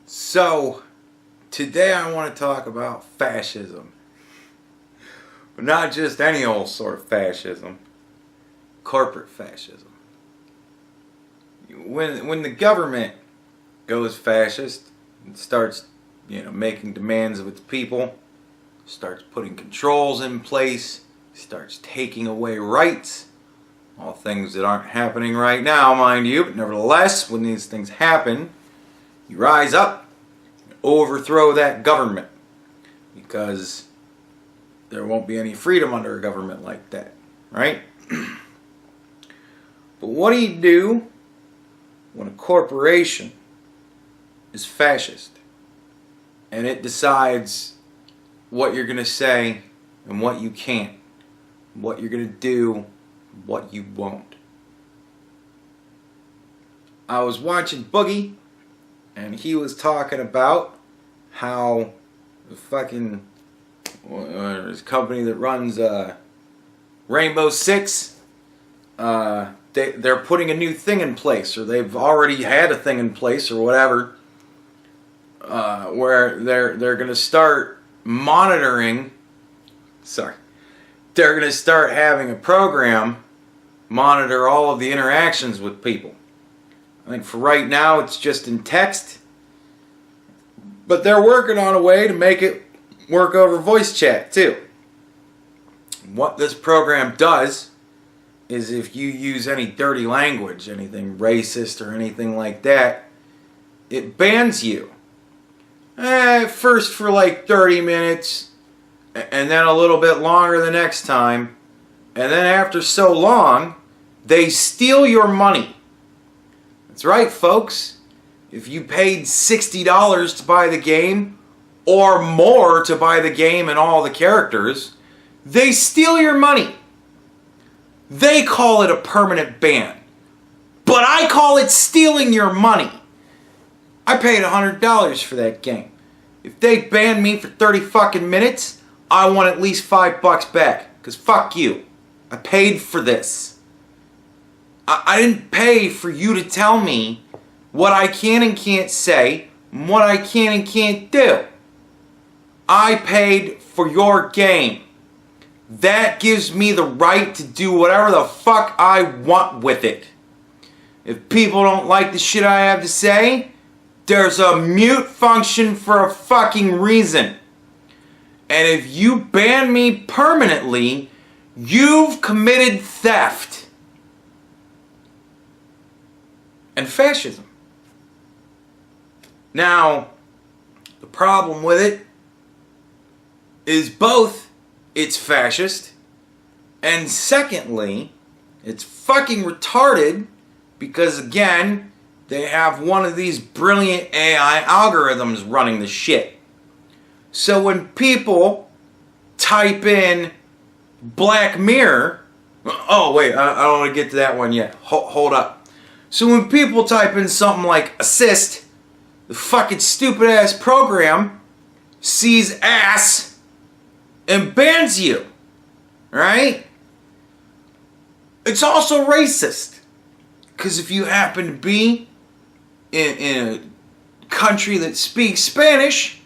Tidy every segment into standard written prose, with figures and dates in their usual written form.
So, today I want to talk about fascism. But not just any old sort of fascism. Corporate fascism. When the government goes fascist and starts, making demands of its people, starts putting controls in place, starts taking away rights, all things that aren't happening right now, mind you, but nevertheless, when these things happen, you rise up and overthrow that government, because there won't be any freedom under a government like that, right? But what do you do when a corporation is fascist and it decides what you're going to say and what you can't, what you're going to do, what you won't? I was watching Boogie, and he was talking about how the fucking his company that runs Rainbow Six, they're putting a new thing in place, or they've already had a thing in place, or whatever, where they're going to start monitoring. They're going to start having a program monitor all of the interactions with people. I think for right now it's just in text, but they're working on a way to make it work over voice chat too. What this program does is, if you use any dirty language, anything racist or anything like that, it bans you. First for like 30 minutes, and then a little bit longer the next time, and then after so long, they steal your money. That's right, folks. If you paid $60 to buy the game, or more to buy the game and all the characters, they steal your money. They call it a permanent ban, but I call it stealing your money. I paid $100 for that game. If they ban me for 30 fucking minutes, I want at least $5 back, because fuck you. I paid for this. I didn't pay for you to tell me what I can and can't say, and what I can and can't do. I paid for your game. That gives me the right to do whatever the fuck I want with it. If people don't like the shit I have to say, there's a mute function for a fucking reason. And if you ban me permanently, you've committed theft and fascism. Now, the problem with it is both it's fascist, and secondly, it's fucking retarded, because again, they have one of these brilliant AI algorithms running the shit. So when people type in Black Mirror, oh wait, I don't want to get to that one yet. Hold up. So when people type in something like assist, the fucking stupid ass program sees ass and bans you, right? It's also racist, because if you happen to be in a country that speaks Spanish,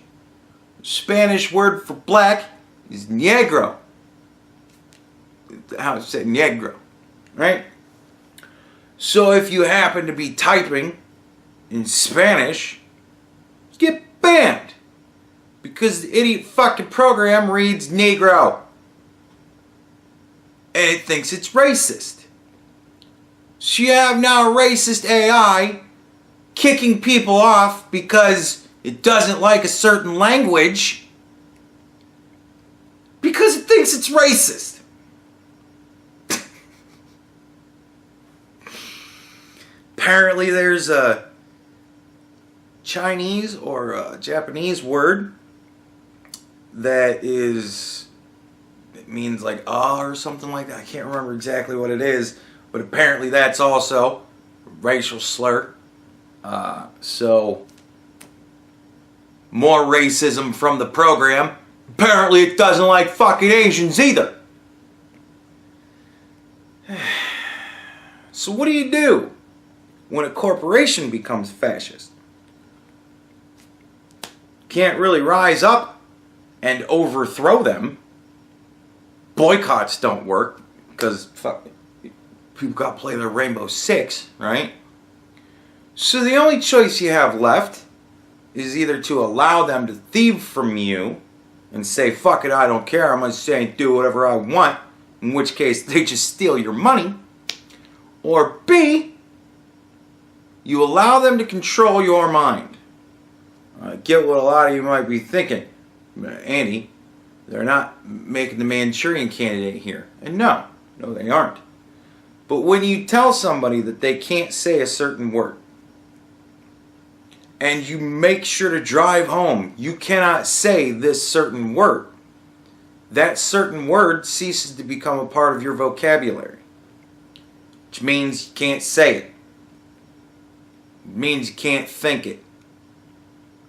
Spanish word for black is negro. How to say negro, right? So if you happen to be typing in Spanish, you get banned, because the idiot fucking program reads negro, and it thinks it's racist. So you have now a racist AI kicking people off because it doesn't like a certain language, because it thinks it's racist. Apparently there's a Chinese or a Japanese word that is, it means like or something like that. I can't remember exactly what it is, but apparently that's also a racial slur. So more racism from the program. Apparently it doesn't like fucking Asians either. So what do you do when a corporation becomes fascist? can't really rise up and overthrow them. Boycotts don't work because fuck, people got to play their Rainbow Six, right? So the only choice you have left is either to allow them to thieve from you and say, fuck it, I don't care, I'm going to say and do whatever I want, in which case they just steal your money. Or B, you allow them to control your mind. I get what a lot of you might be thinking. Andy, they're not making the Manchurian Candidate here. And no, they aren't. But when you tell somebody that they can't say a certain word, and you make sure to drive home, you cannot say this certain word, that certain word ceases to become a part of your vocabulary. Which means you can't say it. It means you can't think it.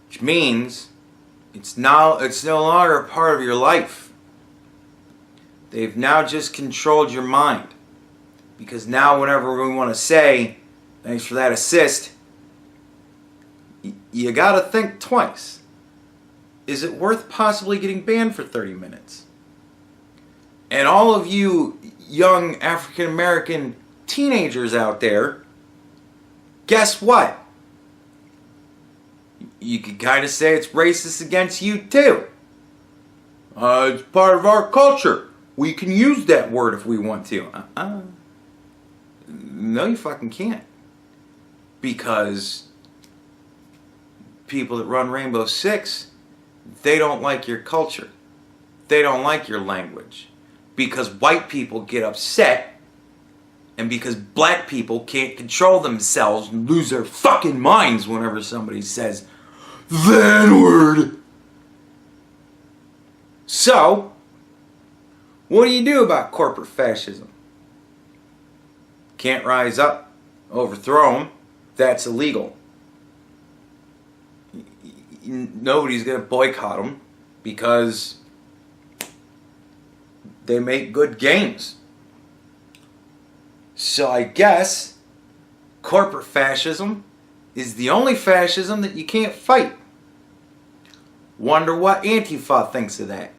Which means it's no longer a part of your life. They've now just controlled your mind. Because now whenever we want to say, thanks for that assist, you gotta think twice. Is it worth possibly getting banned for 30 minutes? And all of you young African American teenagers out there, guess what? You could kind of say it's racist against you too. It's part of our culture. We can use that word if we want to. No, you fucking can't. Because people that run Rainbow Six, they don't like your culture. They don't like your language. Because white people get upset, and because black people can't control themselves and lose their fucking minds whenever somebody says the N-word. So, what do you do about corporate fascism? Can't rise up, overthrow them. That's illegal. Nobody's going to boycott them because they make good games. So I guess corporate fascism is the only fascism that you can't fight. Wonder what Antifa thinks of that.